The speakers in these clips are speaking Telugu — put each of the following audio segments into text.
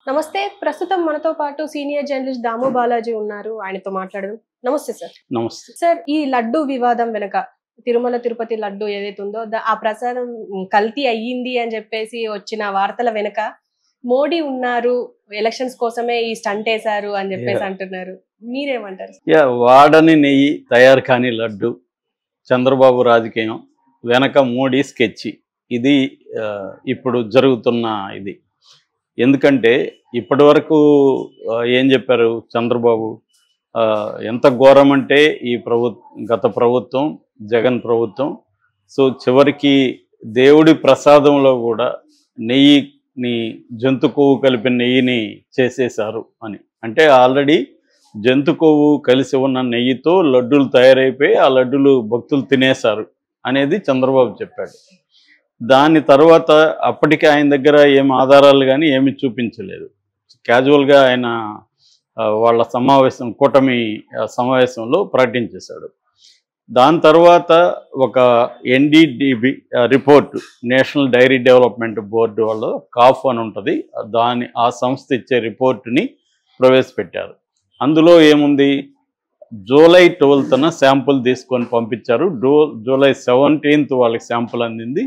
నమస్తే. ప్రస్తుతం మనతో పాటు సీనియర్ జర్నలిస్ట్ దాము బాలాజీ ఉన్నారు. ఆయనతో మాట్లాడదాం. నమస్తే సార్. నమస్తే. సార్, ఈ లడ్డు వివాదం వెనక తిరుమల తిరుపతి లడ్డు ఏదైతే ఉందో ఆ ప్రసాదం కల్తీ అయ్యింది అని చెప్పేసి వచ్చిన వార్తల వెనక మోడీ ఉన్నారు, ఎలక్షన్స్ కోసమే ఈ స్టంట్ వేశారు అని చెప్పేసి అంటున్నారు. మీరేమంటారు? వాడని నెయ్యి తయారు కాని లడ్డు, చంద్రబాబు రాజకీయం వెనక మోడీ స్కెచ్. ఇది ఇప్పుడు జరుగుతున్న ఇది. ఎందుకంటే ఇప్పటి వరకు ఏం చెప్పారు చంద్రబాబు, ఎంత ఘోరం అంటే ఈ గత ప్రభుత్వం జగన్ ప్రభుత్వం. సో చివరికి దేవుడి ప్రసాదంలో కూడా నెయ్యిని, జంతు కొవ్వు కలిపిన నెయ్యిని చేసేశారు అని. అంటే ఆల్రెడీ జంతు కొవ్వు కలిసి ఉన్న నెయ్యితో లడ్డూలు తయారైపోయి ఆ లడ్డూలు భక్తులు తినేశారు అనేది చంద్రబాబు చెప్పాడు. దాని తర్వాత అప్పటికే ఆయన దగ్గర ఏం ఆధారాలు కానీ ఏమి చూపించలేదు. క్యాజువల్గా ఆయన వాళ్ళ కూటమి సమావేశంలో ప్రకటించేశాడు. దాని తర్వాత ఒక NDDB report, national dairy development board వాళ్ళు కాఫ్ అని ఉంటుంది, ఆ సంస్థ ఇచ్చే రిపోర్టుని ప్రవేశపెట్టారు. అందులో ఏముంది, జూలై 12న శాంపుల్ తీసుకొని పంపించారు. జూలై 17th వాళ్ళకి శాంపుల్ అందింది.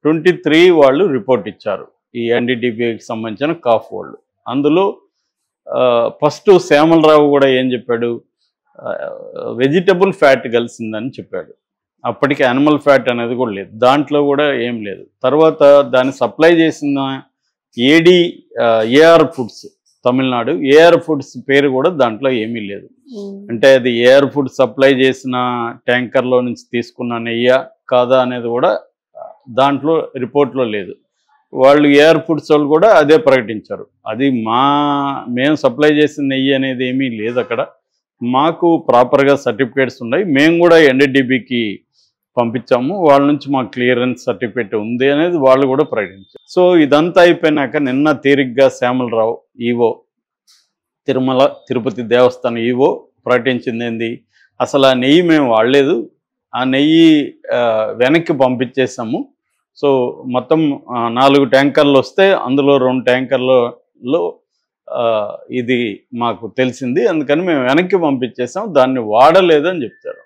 23 వాళ్ళు రిపోర్ట్ ఇచ్చారు, ఈ NDDBకి సంబంధించిన కాఫ్ వాళ్ళు. అందులో ఫస్ట్ శ్యామలరావు కూడా ఏం చెప్పాడు, వెజిటబుల్ ఫ్యాట్ కలిసిందని చెప్పాడు. అప్పటికి యానిమల్ ఫ్యాట్ అనేది కూడా లేదు, దాంట్లో కూడా ఏం లేదు. తర్వాత దాన్ని సప్లై చేసిన AR Foods Tamil Nadu, AR Foods పేరు కూడా దాంట్లో ఏమీ లేదు. అంటే అది ఏఆర్ ఫుడ్ సప్లై చేసిన ట్యాంకర్లో నుంచి తీసుకున్న నెయ్యి కాదా అనేది కూడా దాంట్లో రిపోర్ట్లో లేదు. వాళ్ళు ఏఆర్ ఫుడ్స్ వాళ్ళు కూడా అదే ప్రకటించారు, అది మేము సప్లై చేసిన నెయ్యి అనేది ఏమీ లేదు అక్కడ, మాకు ప్రాపర్గా సర్టిఫికేట్స్ ఉన్నాయి, మేము కూడా NDDBకి పంపించాము, వాళ్ళ నుంచి మాకు క్లియరెన్స్ సర్టిఫికేట్ ఉంది అనేది వాళ్ళు కూడా ప్రకటించారు. సో ఇదంతా అయిపోయినాక నిన్న తీరిగ్గా శ్యామలరావు ఈవో, తిరుమల తిరుపతి దేవస్థానం ఈవో ప్రకటించింది ఏంది, అసలు ఆ నెయ్యి మేము వాడలేదు, ఆ నెయ్యి వెనక్కి పంపించేసాము. సో మొత్తం 4 ట్యాంకర్లు వస్తే అందులో 2 ట్యాంకర్లలో ఇది మాకు తెలిసింది, అందుకని మేము వెనక్కి పంపించేసాం, దాన్ని వాడలేదు అని చెప్తారు.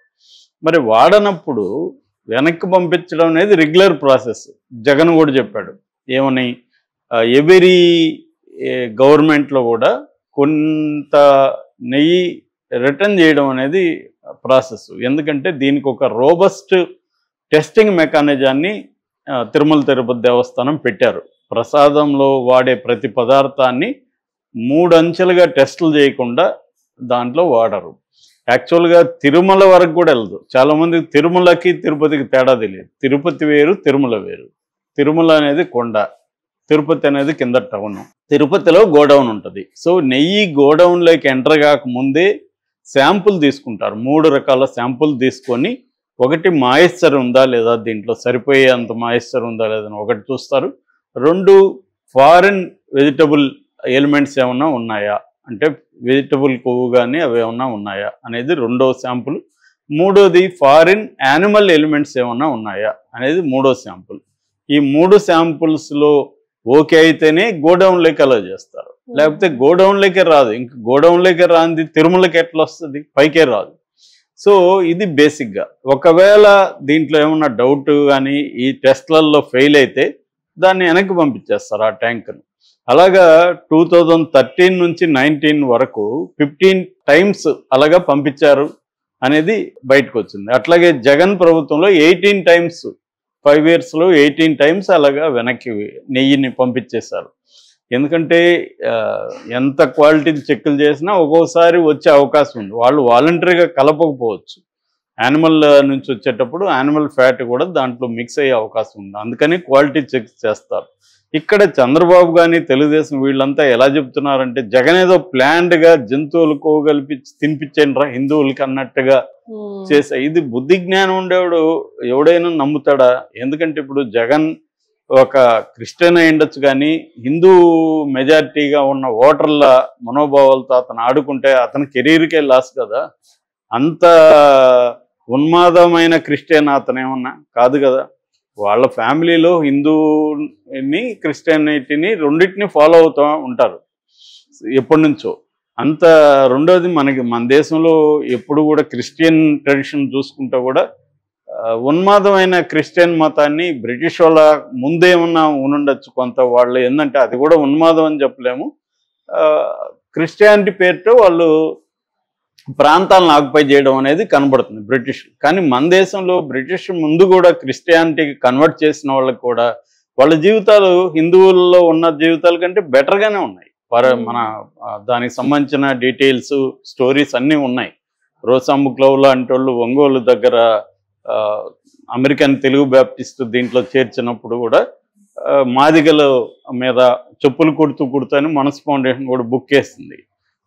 మరి వాడనప్పుడు వెనక్కి పంపించడం అనేది రెగ్యులర్ ప్రాసెస్. జగన్ కూడా చెప్పాడు ఏమని, ఎవరీ గవర్నమెంట్లో కూడా కొంత నెయ్యి రిటర్న్ చేయడం అనేది ప్రాసెస్. ఎందుకంటే దీనికి ఒక రోబస్ట్ టెస్టింగ్ మెకానిజాన్ని తిరుమల తిరుపతి దేవస్థానం పెట్టారు. ప్రసాదంలో వాడే ప్రతి పదార్థాన్ని 3 అంచెలుగా టెస్టులు చేయకుండా దాంట్లో వాడరు. యాక్చువల్గా తిరుమల వరకు కూడా వెళ్ళదు. చాలామందికి తిరుమలకి తిరుపతికి తేడా తెలియదు. తిరుపతి వేరు, తిరుమల వేరు. తిరుమల అనేది కొండ, తిరుపతి అనేది కింద టౌన్. తిరుపతిలో గోడౌన్ ఉంటుంది. సో నెయ్యి గోడౌన్లోకి ఎంటర్ కాకముందే శాంపుల్ తీసుకుంటారు. 3 రకాల శాంపుల్ తీసుకొని, ఒకటి మాయిశ్చర్ ఉందా లేదా, దీంట్లో సరిపోయేంత మాయిశ్చర్ ఉందా లేదని ఒకటి చూస్తారు. 2 ఫారిన్ వెజిటబుల్ ఎలిమెంట్స్ ఏమన్నా ఉన్నాయా, అంటే వెజిటబుల్ కొవ్వు కానీ అవి ఏమన్నా ఉన్నాయా అనేది 2వ శాంపుల్. 3వది ఫారిన్ యానిమల్ ఎలిమెంట్స్ ఏమన్నా ఉన్నాయా అనేది 3వ శాంపుల్. ఈ 3 శాంపుల్స్లో ఓకే అయితేనే గోడౌన్లోకి అలా చేస్తారు, లేకపోతే గోడౌన్లోకే రాదు. ఇంక గోడౌన్లోకే రాంది తిరుమలకి ఎట్లా వస్తుంది, పైకే రాదు. సో ఇది బేసిక్గా. ఒకవేళ దీంట్లో ఏమన్నా డౌట్ కానీ ఈ టెస్ట్లలో ఫెయిల్ అయితే దాన్ని వెనక్కి పంపించేస్తారు ఆ ట్యాంకును. అలాగా 2013 నుంచి 19 వరకు 15 times అలాగా పంపించారు అనేది బయటకు వచ్చింది. అట్లాగే జగన్ ప్రభుత్వంలో 18 times, 5 yearsలో 18 times అలాగా వెనక్కి నెయ్యిని పంపించేశారు. ఎందుకంటే ఎంత క్వాలిటీ చెక్కులు చేసినా ఒక్కోసారి వచ్చే అవకాశం ఉంది. వాళ్ళు వాలంటరీగా కలపకపోవచ్చు. యానిమల్ నుంచి వచ్చేటప్పుడు యానిమల్ ఫ్యాట్ కూడా దాంట్లో మిక్స్ అయ్యే అవకాశం ఉంది, అందుకని క్వాలిటీ చెక్ చేస్తారు. ఇక్కడ చంద్రబాబు కానీ తెలుగుదేశం వీళ్ళంతా ఎలా చెప్తున్నారంటే, జగన్ ఏదో ప్లాన్డ్గా జంతువులకు కలిపి తినిపించండి రా హిందువులకి అన్నట్టుగా చేసా. ఇది బుద్ధి జ్ఞానం ఉండేవాడు ఎవడైనా నమ్ముతాడా? ఎందుకంటే ఇప్పుడు జగన్ ఒక క్రిస్టియన్ అయి ఉండొచ్చు, కానీ హిందూ మెజారిటీగా ఉన్న ఓటర్ల మనోభావాలతో అతను ఆడుకుంటే అతని కెరీర్కే లాస్ కదా. అంత ఉన్మాదమైన క్రిస్టియన్ అతను ఏమన్నా కాదు కదా. వాళ్ళ ఫ్యామిలీలో హిందూని క్రిస్టియానిటీని రెండింటిని ఫాలో అవుతూ ఉంటారు. ఎప్పటి నుంచో. అంత రెండోది మన దేశంలో ఎప్పుడు కూడా క్రిస్టియన్ ట్రెడిషన్ చూసుకుంటా కూడా ఉన్మాదమైన క్రిస్టియన్ మతాన్ని బ్రిటిష్ వాళ్ళ ముందేమన్నా ఉండొచ్చు కొంత, వాళ్ళు ఏంటంటే అది కూడా ఉన్మాదం అని చెప్పలేము. క్రిస్టియానిటీ పేరుతో వాళ్ళు ప్రాంతాలను ఆక్యుపై చేయడం అనేది కనబడుతుంది బ్రిటిష్. కానీ మన దేశంలో బ్రిటిష్ ముందు కూడా క్రిస్టియానిటీకి కన్వర్ట్ చేసిన వాళ్ళకి కూడా వాళ్ళ జీవితాలు హిందువుల్లో ఉన్న జీవితాల కంటే బెటర్గానే ఉన్నాయి. మన దానికి సంబంధించిన డీటెయిల్స్, స్టోరీస్ అన్నీ ఉన్నాయి. రోసాంబు క్లవ్ లాంటి వాళ్ళు ఒంగోలు దగ్గర అమెరికన్ తెలుగు బ్యాప్టిస్ట్ దీంట్లో చేర్చినప్పుడు కూడా మాదిగల మీద చెప్పులు కుడుతూ అని మనస్ ఫౌండేషన్ కూడా బుక్ వేస్తుంది.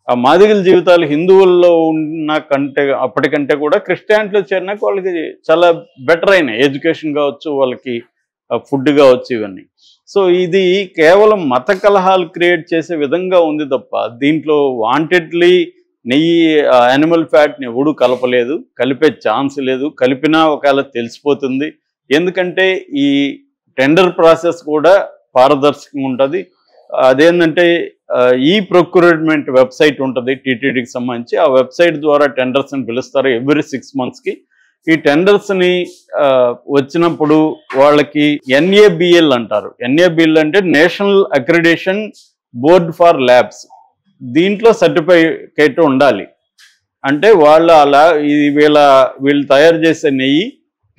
ఆ మాదిగల జీవితాలు హిందువుల్లో ఉన్న కంటే అప్పటికంటే కూడా క్రిస్టియానిటీలో చేరినాక వాళ్ళకి చాలా బెటర్ అయినాయి. ఎడ్యుకేషన్ కావచ్చు, వాళ్ళకి ఫుడ్ కావచ్చు, ఇవన్నీ. సో ఇది కేవలం మత కలహాలు క్రియేట్ చేసే విధంగా ఉంది తప్ప దీంట్లో వాంటెడ్లీ నెయ్యి యానిమల్ ఫ్యాట్ని ఎవడు కలపలేదు, కలిపే ఛాన్స్ లేదు. కలిపినా ఒకవేళ తెలిసిపోతుంది. ఎందుకంటే ఈ టెండర్ ప్రాసెస్ కూడా పారదర్శకంగా ఉంటుంది. అదేంటంటే ఈ ప్రొక్యూర్మెంట్ వెబ్సైట్ ఉంటుంది టీటీడీకి సంబంధించి. ఆ వెబ్సైట్ ద్వారా టెండర్స్ని పిలుస్తారు ఎవ్రీ 6 monthsకి. ఈ టెండర్స్ని వచ్చినప్పుడు వాళ్ళకి NABL అంటారు. NABL అంటే national accreditation board for labs. దీంట్లో సర్టిఫికేట్ ఉండాలి. అంటే వాళ్ళు అలా వీళ్ళు తయారు చేసే నెయ్యి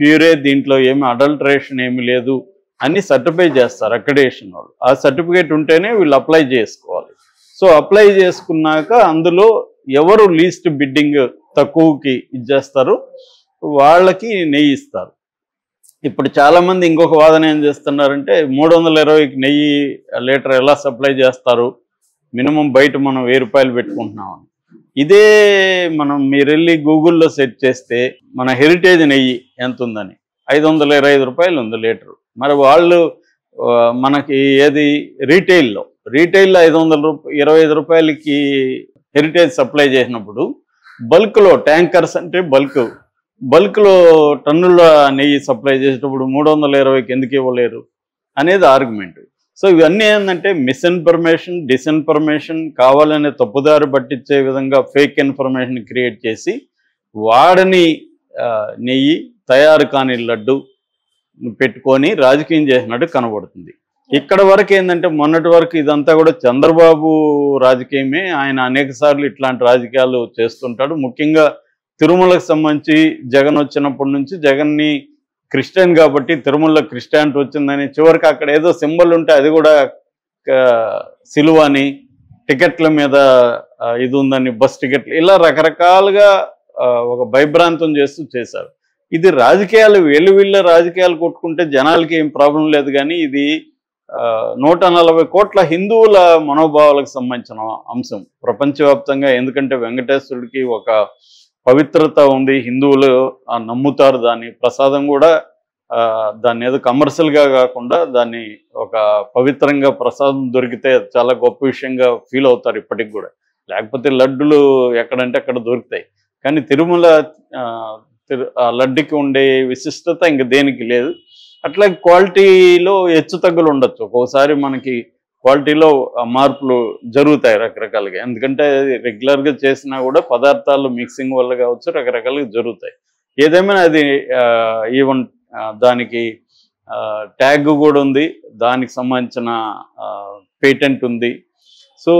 ప్యూరే, దీంట్లో ఏమి అడల్టరేషన్ ఏమి లేదు అని సర్టిఫై చేస్తారు అక్రిడేషన్ వాళ్ళు. ఆ సర్టిఫికేట్ ఉంటేనే వీళ్ళు అప్లై చేసుకోవాలి. సో అప్లై చేసుకున్నాక అందులో ఎవరు లీస్ట్ బిడ్డింగ్ తక్కువకి ఇచ్చేస్తారు వాళ్ళకి నెయ్యి ఇస్తారు. ఇప్పుడు చాలామంది ఇంకొక వాదన ఏం చేస్తున్నారంటే 320కి నెయ్యి లీటర్ ఎలా సప్లై చేస్తారు, మినిమం బయట మనం 1000 రూపాయలు పెట్టుకుంటున్నామని. ఇదే మీరు వెళ్ళి గూగుల్లో సెర్చ్ చేస్తే మన హెరిటేజ్ నెయ్యి ఎంత ఉందని 525 రూపాయలు ఉంది లీటరు. మరి వాళ్ళు మనకి ఏది రీటైల్లో 525 రూపాయలకి హెరిటేజ్ సప్లై చేసినప్పుడు బల్క్లో ట్యాంకర్స్ అంటే బల్క్లో టన్నుల నెయ్యి సప్లై చేసేటప్పుడు 320కి ఎందుకు ఇవ్వలేరు అనేది ఆర్గ్యుమెంట్. సో ఇవన్నీ ఏంటంటే మిస్ఇన్ఫర్మేషన్, డిస్ఇన్ఫర్మేషన్, కావాలనే తప్పుదారి పట్టించే విధంగా ఫేక్ ఇన్ఫర్మేషన్ క్రియేట్ చేసి వాడని నెయ్యి, తయారు కాని లడ్డు పెట్టుకొని రాజకీయం చేసినట్టు కనబడుతుంది. ఇక్కడ వరకు ఏంటంటే మొన్నటి వరకు ఇదంతా కూడా చంద్రబాబు రాజకీయమే. ఆయన అనేక సార్లు ఇట్లాంటి రాజకీయాలు చేస్తుంటాడు. ముఖ్యంగా తిరుమలకు సంబంధించి జగన్ వచ్చినప్పటి నుంచి జగన్ని క్రిస్టియన్ కాబట్టి తిరుమలలో క్రిస్టియానిటీ వచ్చిందని, చివరికి అక్కడ ఏదో సింబల్ ఉంటే అది కూడా సిలువ అని, టికెట్ల మీద ఇది ఉందని, బస్ టికెట్లు, ఇలా రకరకాలుగా ఒక భయభ్రాంతం చేశారు. ఇది రాజకీయాలు వీళ్ళ రాజకీయాలు కొట్టుకుంటే జనాలకి ఏం ప్రాబ్లం లేదు. కానీ ఇది 140 కోట్ల హిందువుల మనోభావాలకు సంబంధించిన అంశం ప్రపంచవ్యాప్తంగా. ఎందుకంటే వెంకటేశ్వరుడికి ఒక పవిత్రత ఉంది, హిందువులు నమ్ముతారు. దాని ప్రసాదం కూడా దాన్ని ఏదో కమర్షియల్గా కాకుండా దాన్ని ఒక పవిత్రంగా ప్రసాదం దొరికితే చాలా గొప్ప విషయంగా ఫీల్ అవుతారు ఇప్పటికి కూడా. లేకపోతే లడ్డులు ఎక్కడంటే అక్కడ దొరుకుతాయి. కానీ తిరుమల లడ్డుకి ఉండే విశిష్టత ఇంక దేనికి లేదు. అట్లాగే క్వాలిటీలో హెచ్చు తగ్గులు ఉండొచ్చు. ఒక్కోసారి మనకి క్వాలిటీలో మార్పులు జరుగుతాయి రకరకాలుగా. ఎందుకంటే రెగ్యులర్గా చేసినా కూడా పదార్థాలు మిక్సింగ్ వల్ల కావచ్చు రకరకాలుగా జరుగుతాయి. ఏదేమైనా అది ఈవెన్ దానికి ట్యాగ్ కూడా ఉంది, దానికి సంబంధించిన పేటెంట్ ఉంది. సో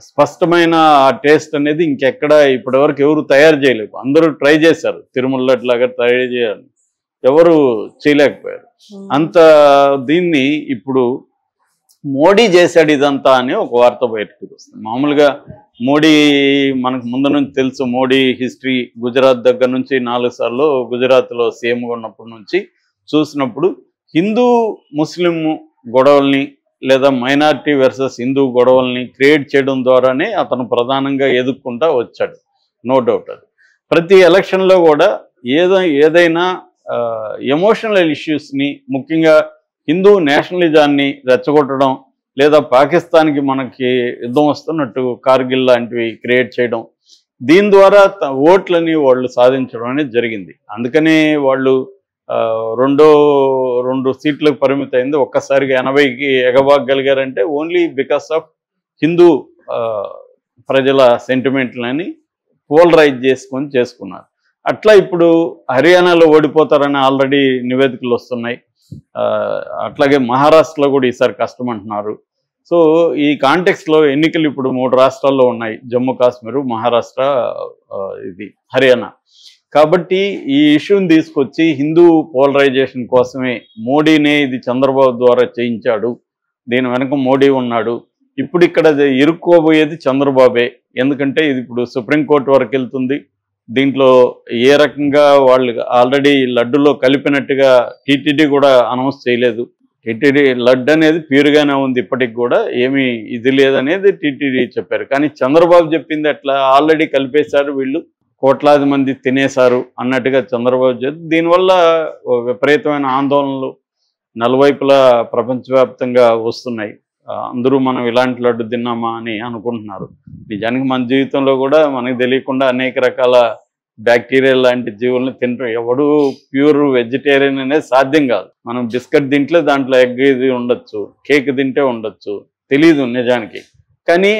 స్పష్టమైన ఆ టేస్ట్ అనేది ఇంకెక్కడ ఇప్పటివరకు ఎవరు తయారు చేయలేరు. అందరూ ట్రై చేశారు తిరుమల లడ్లాగా తయారు చేయాలి, ఎవరు చేయలేకపోయారు. అంత దీన్ని ఇప్పుడు మోడీ చేశాడు ఇదంతా అని ఒక వార్త బయటకు వస్తుంది. మామూలుగా మోడీ మనకు ముందు నుంచి తెలుసు. మోడీ హిస్టరీ గుజరాత్ దగ్గర నుంచి 4 సార్లు గుజరాత్లో సీఎంగా ఉన్నప్పటి నుంచి చూసినప్పుడు హిందూ ముస్లిం గొడవల్ని లేదా మైనారిటీ వర్సెస్ హిందూ గొడవల్ని క్రియేట్ చేయడం ద్వారానే అతను ప్రధానంగా ఎదుర్కొంటా వచ్చాడు. No doubt. అది ప్రతి ఎలక్షన్లో కూడా ఏదైనా ఎమోషనల్ ఇష్యూస్ని, ముఖ్యంగా హిందూ నేషనలిజాన్ని రెచ్చగొట్టడం, లేదా పాకిస్తాన్కి మనకి యుద్ధం వస్తున్నట్టు కార్గిల్ లాంటివి క్రియేట్ చేయడం, దీని ద్వారా ఓట్లని వాళ్ళు సాధించడం అనేది జరిగింది. అందుకనే వాళ్ళు 2 సీట్లకు పరిమితమైంది. ఒక్కసారిగా 80కి ఎగబాగలిగారంటే ఓన్లీ బికాస్ ఆఫ్ హిందూ ప్రజల సెంటిమెంట్లని పోలరైజ్ చేసుకున్నారు. అట్లా ఇప్పుడు హర్యానాలో ఓడిపోతారని ఆల్రెడీ నివేదికలు వస్తున్నాయి. అట్లాగే మహారాష్ట్రలో కూడా ఈసారి కష్టం అంటున్నారు. సో ఈ కాంటెక్స్లో ఎన్నికలు ఇప్పుడు 3 రాష్ట్రాల్లో ఉన్నాయి, జమ్మూ కాశ్మీర్, మహారాష్ట్ర, ఇది హర్యానా. కాబట్టి ఈ ఇష్యూని తీసుకొచ్చి హిందూ పోలరైజేషన్ కోసమే మోడీనే ఇది చంద్రబాబు ద్వారా చేయించాడు, దీని వెనక మోడీ ఉన్నాడు, ఇప్పుడు ఇక్కడ ఇరుక్కోబోయేది చంద్రబాబే, ఎందుకంటే ఇది ఇప్పుడు సుప్రీంకోర్టు వరకు వెళ్తుంది. దీంట్లో ఏ రకంగా వాళ్ళు ఆల్రెడీ లడ్డులో కలిపినట్టుగా టీటీడీ కూడా అనౌన్స్ చేయలేదు. టీటీడీ లడ్డు అనేది ప్యూర్గానే ఉంది, ఇప్పటికి కూడా ఏమీ ఇది లేదనేది టీటీడీ చెప్పారు. కానీ చంద్రబాబు చెప్పింది అట్లా ఆల్రెడీ కలిపేశారు, వీళ్ళు కోట్లాది మంది తినేశారు అన్నట్టుగా చంద్రబాబు చెప్తే దీనివల్ల విపరీతమైన ఆందోళనలు నలువైపులా ప్రపంచవ్యాప్తంగా వస్తున్నాయి. అందరూ మనం ఇలాంటి లడ్డు తిన్నామా అని అనుకుంటున్నారు. నిజానికి మన జీవితంలో కూడా మనకు తెలియకుండా అనేక రకాల బ్యాక్టీరియా లాంటి జీవులను తింటాం. ఎవడు ప్యూర్ వెజిటేరియన్ అనేది సాధ్యం కాదు. మనం బిస్కెట్ తింటే దాంట్లో ఎగ్ ఇది ఉండొచ్చు, కేక్ తింటే ఉండొచ్చు, తెలీదు నిజానికి. కానీ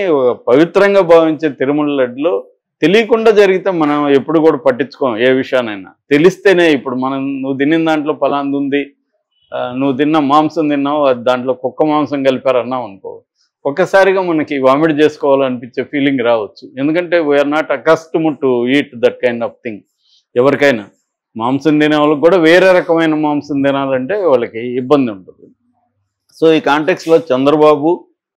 పవిత్రంగా భావించే తిరుమల లడ్డులో తెలియకుండా జరిగితే మనం ఎప్పుడు కూడా పట్టించుకోం ఏ విషయానైనా. తెలిస్తేనే ఇప్పుడు మనం నువ్వు తినిన దాంట్లో పలాంది ఉంది, నువ్వు తిన్న మాంసం తిన్నావు, అది దాంట్లో కుక్క మాంసం కలిపారన్నావు అనుకో, ఒక్కసారిగా మనకి వామిట్ చేసుకోవాలనిపించే ఫీలింగ్ రావచ్చు. ఎందుకంటే we are not accustomed to eat that kind of thing. ఎవరికైనా మాంసం తినే వాళ్ళకి కూడా వేరే రకమైన మాంసం తినాలంటే వాళ్ళకి ఇబ్బంది ఉంటుంది. సో ఈ కాంటెక్స్లో చంద్రబాబు